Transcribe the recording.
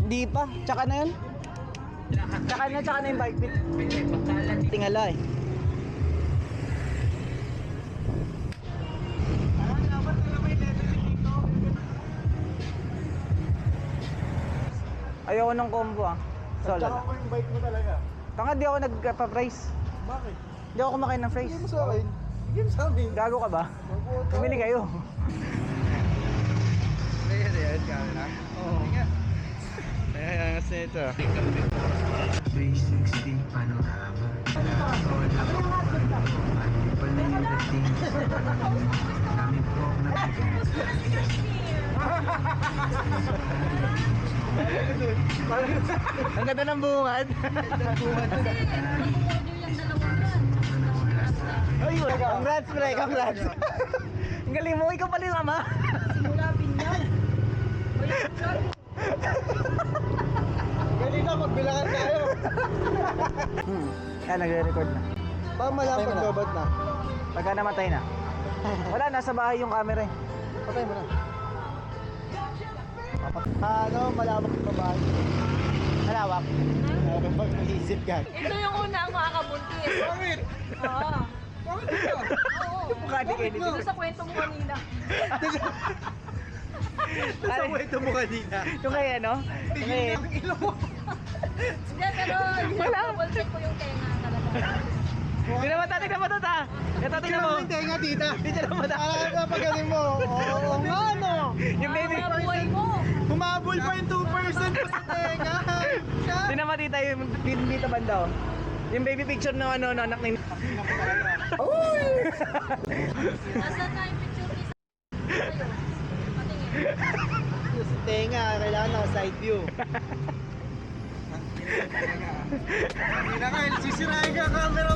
Hindi pa. Tsaka na yun. Tsaka na yung bike fit. Tingala eh. Ayoko ng combo ah. Solo. Tsaka ko yung bike mo talaga. Tanga, di ako nagpa-price. Bakit? Di ako kumakain ng fries. Bigay mo sa akin. Bigay mo sa amin. Gago ka ba? Bumili kayo. Ayan, camera. Oo. Ayan, kasi ito. 360 panorama. Ang ganda ng bungad. Ay, congrats pre, congrats. Ang galing mo, ikaw pala yung ama. Simula binyan. Galing na, magbilangan tayo. Yan, nagre-record na. Baka malang pagbabat na. Pagka namatay na. Wala, nasa bahay yung camera eh. Patay mo na. Ano, malawak yung babae. Malawak. Pag naisip ka. Ito yung una ang makakabuntis. Bakit? Oo. Bakit ito? Oo. Mukha ni Kenny. Dito sa kwento mo kanina. Sa kwento mo kanina. Yung kay ano? Yung kay... Ang ilong mo. Hindi, pero double check ko yung tenga talaga. Tignan mo ta, tignan mo ta ta. Ito, tignan mo. Yung tenga, tita. Tignan mo ta. Napagaling mo. Oo nga, no. Yung baby. Mga buhay mo. Humabol pa yung 2% pa sa tenga. Tignan mo tita yung dito banda oh. Yung baby picture ng ano, anak ni... Uy! Nasaan na yung picture ni sa'yo? Patingin. Si tenga, kailangan na side view. Hindi na kayo, sisirain ka ang camera